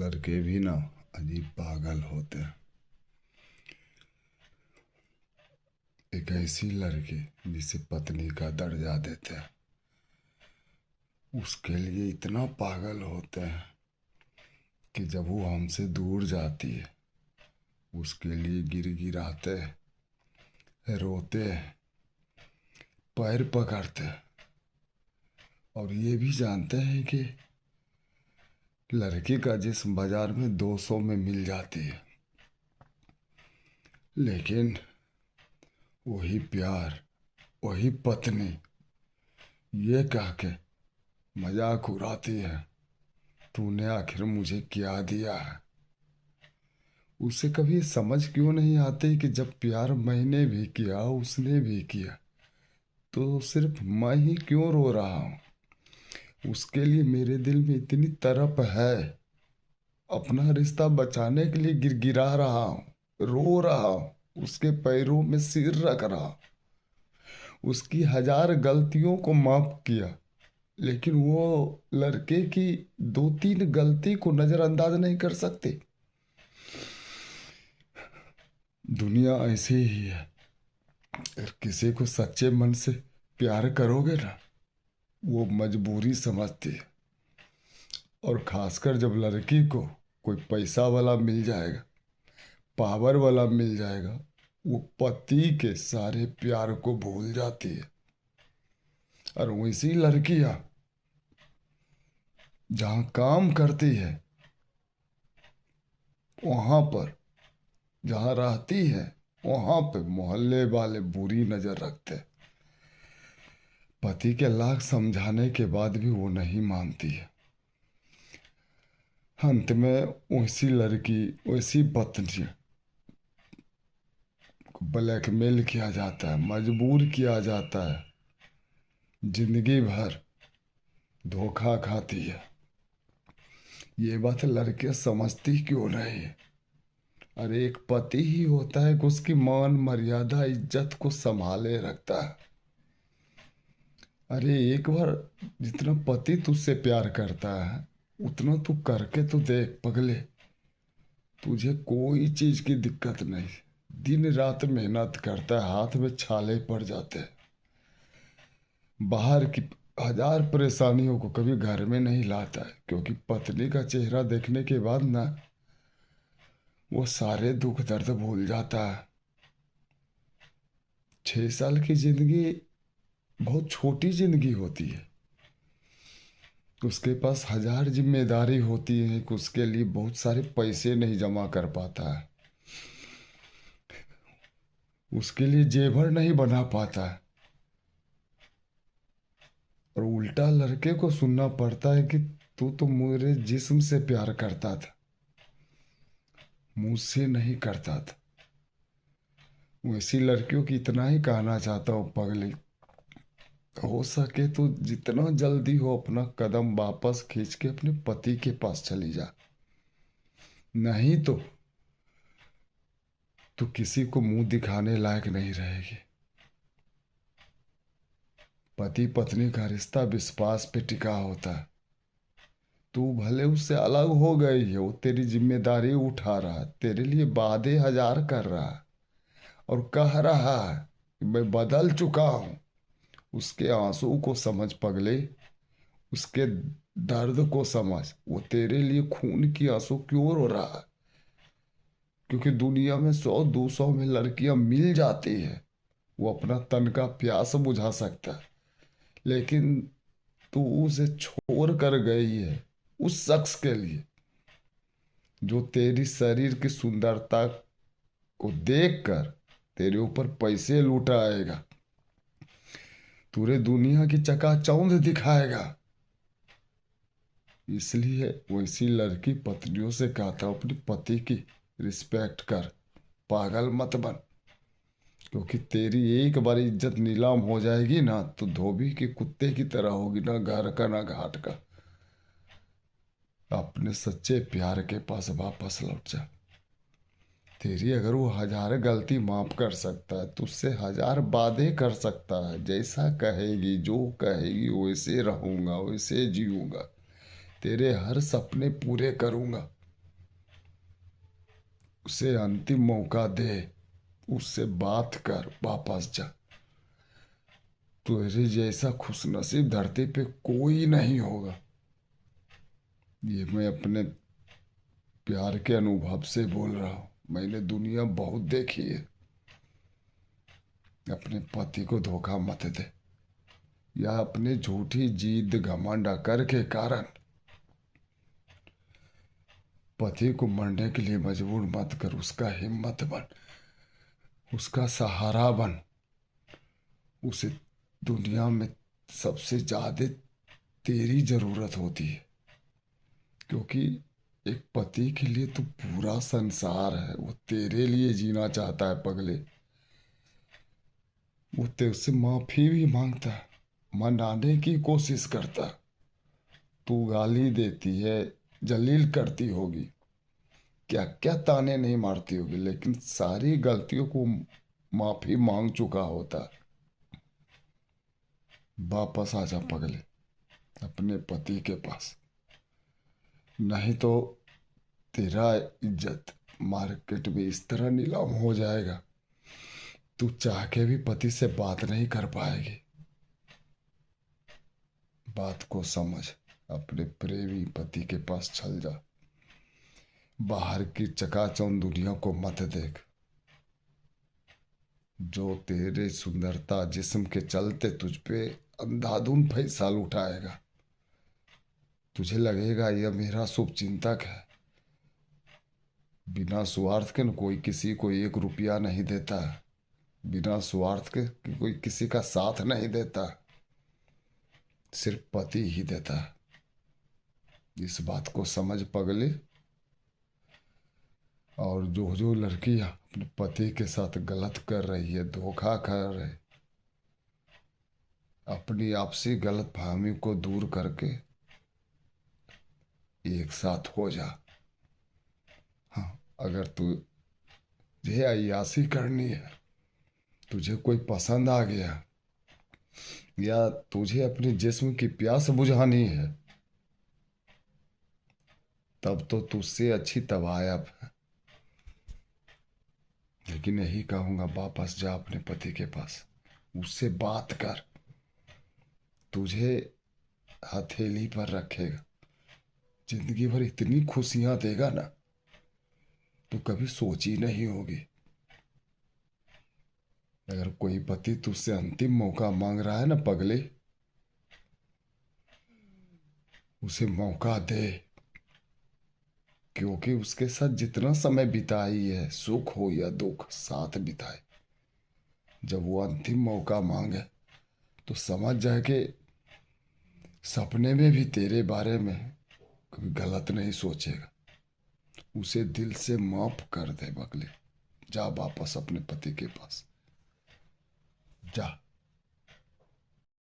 लड़के भी ना अजीब पागल होते हैं। एक ऐसी लड़की जिसे पत्नी का दर्जा देते हैं, उसके लिए इतना पागल होते हैं कि जब वो हमसे दूर जाती है उसके लिए गिड़गिड़ाते हैं, रोते हैं, पैर पकड़ते हैं और ये भी जानते हैं कि लड़की का जिस्म बाजार में 200 में मिल जाती है, लेकिन वही प्यार, वही पत्नी ये कह के मजाक उड़ाती है, तूने आखिर मुझे क्या दिया है। उसे कभी समझ क्यों नहीं आती कि जब प्यार मैंने भी किया, उसने भी किया, तो सिर्फ मैं ही क्यों रो रहा हूँ। उसके लिए मेरे दिल में इतनी तड़प है, अपना रिश्ता बचाने के लिए गिड़गिड़ा रहा हूँ, रो रहा हूँ, उसके पैरों में सिर रख रहा हूँ, उसकी 1000 गलतियों को माफ किया, लेकिन वो लड़के की 2-3 गलती को नजरअंदाज नहीं कर सकते। दुनिया ऐसी ही है, अगर किसी को सच्चे मन से प्यार करोगे ना, वो मजबूरी समझती है। और खासकर जब लड़की को कोई पैसा वाला मिल जाएगा, पावर वाला मिल जाएगा, वो पति के सारे प्यार को भूल जाती है। और वैसी लड़कियां जहां काम करती है, वहां पर जहां रहती है, वहां पे मोहल्ले वाले बुरी नजर रखते हैं। पति के लाख समझाने के बाद भी वो नहीं मानती है। अंत में वैसी लड़की, वैसी पत्नी को ब्लैकमेल किया जाता है, मजबूर किया जाता है, जिंदगी भर धोखा खाती है। ये बात लड़के समझती क्यों नहीं है। अरे एक पति ही होता है कि उसकी मान मर्यादा इज्जत को संभाले रखता है। अरे एक बार जितना पति तुझसे प्यार करता है उतना तू करके तो देख पगले, तुझे कोई चीज की दिक्कत नहीं। दिन रात मेहनत करता है, हाथ में छाले पड़ जाते हैं, बाहर की 1000 परेशानियों को कभी घर में नहीं लाता है, क्योंकि पत्नी का चेहरा देखने के बाद ना वो सारे दुख दर्द भूल जाता है। 6 साल की जिंदगी बहुत छोटी जिंदगी होती है। उसके पास 1000 जिम्मेदारी होती है कि उसके लिए बहुत सारे पैसे नहीं जमा कर पाता है, उसके लिए जेवर नहीं बना पाता है। और उल्टा लड़के को सुनना पड़ता है कि तू तो मेरे जिस्म से प्यार करता था, मुझसे नहीं करता था। वैसी लड़कियों की इतना ही कहना चाहता हूँ पगली, हो सके तो जितना जल्दी हो अपना कदम वापस खींच के अपने पति के पास चली जा, नहीं तो तू किसी को मुंह दिखाने लायक नहीं रहेगी। पति पत्नी का रिश्ता विश्वास पे टिका होता है। तू भले उससे अलग हो गई है, वो तेरी जिम्मेदारी उठा रहा है, तेरे लिए वादे 1000 कर रहा है और कह रहा है कि मैं बदल चुका हूं। उसके आंसू को समझ पगले, उसके दर्द को समझ। वो तेरे लिए खून की आंसू क्यों रो रहा है, क्योंकि दुनिया में 100-200 में लड़कियां मिल जाती है, वो अपना तन का प्यास बुझा सकता है, लेकिन तू उसे छोड़ कर गई है उस शख्स के लिए जो तेरी शरीर की सुंदरता को देखकर तेरे ऊपर पैसे लुटाएगा, तुरे दुनिया की चकाचौंध दिखाएगा। इसलिए वैसी लड़की पत्नियों से कहता हूं, अपने पति की रिस्पेक्ट कर, पागल मत बन। क्योंकि तेरी एक बार इज्जत नीलाम हो जाएगी ना, तो धोबी के कुत्ते की तरह होगी, ना घर का ना घाट का। अपने सच्चे प्यार के पास वापस लौट जा। तेरी अगर वो 1000 गलती माफ कर सकता है, तुझसे 1000 वादे कर सकता है, जैसा कहेगी जो कहेगी वैसे रहूंगा, वैसे जीऊंगा, तेरे हर सपने पूरे करूंगा, उसे अंतिम मौका दे, उससे बात कर, वापस जा। तेरे जैसा खुशनसीब धरती पे कोई नहीं होगा। ये मैं अपने प्यार के अनुभव से बोल रहा हूँ। मैंने दुनिया बहुत देखी है। अपने पति को धोखा मत दे, या अपने झूठी जिद घमंड अकड़ के कारण पति को मरने के लिए मजबूर मत कर। उसका हिम्मत बन, उसका सहारा बन। उसे दुनिया में सबसे ज्यादा तेरी जरूरत होती है, क्योंकि एक पति के लिए तो पूरा संसार है। वो तेरे लिए जीना चाहता है पगले। वो तेरे से माफी भी मांगता है, मनाने की कोशिश करता। तू गाली देती है, जलील करती होगी, क्या क्या ताने नहीं मारती होगी, लेकिन सारी गलतियों को माफी मांग चुका होता। वापस आ जा पगले अपने पति के पास, नहीं तो तेरा इज्जत मार्केट में इस तरह नीलाम हो जाएगा, तू चाह के भी पति से बात नहीं कर पाएगी। बात को समझ, अपने प्रेमी पति के पास चल जा। बाहर की चकाचौंध दुनिया को मत देख, जो तेरे सुंदरता जिस्म के चलते तुझ पे अंधाधुंध पैसा उठाएगा। तुझे लगेगा यह मेरा शुभ चिंतक है। बिना स्वार्थ के न कोई किसी को 1 रुपया नहीं देता। बिना स्वार्थ के कोई किसी का साथ नहीं देता, सिर्फ पति ही देता। इस बात को समझ पगले। और जो जो लड़कियां अपने पति के साथ गलत कर रही है, धोखा कर रहे, अपनी आपसी गलत फहमी को दूर करके एक साथ हो जा। हाँ, अगर तुझे अय्यासी करनी है, तुझे कोई पसंद आ गया, या तुझे अपने जिस्म की प्यास बुझानी है, तब तो तुझसे अच्छी तवायब है। लेकिन यही कहूंगा, वापस जा अपने पति के पास, उससे बात कर। तुझे हथेली पर रखेगा, जिंदगी भर इतनी खुशियां देगा ना, तो कभी सोची नहीं होगी। अगर कोई पति तुझसे अंतिम मौका मांग रहा है ना पगले, उसे मौका दे, क्योंकि उसके साथ जितना समय बिताई है, सुख हो या दुख, साथ बिताए। जब वो अंतिम मौका मांगे तो समझ जाए कि सपने में भी तेरे बारे में कभी गलत नहीं सोचेगा। उसे दिल से माफ कर दे पगले। जा वापस अपने पति के पास जा।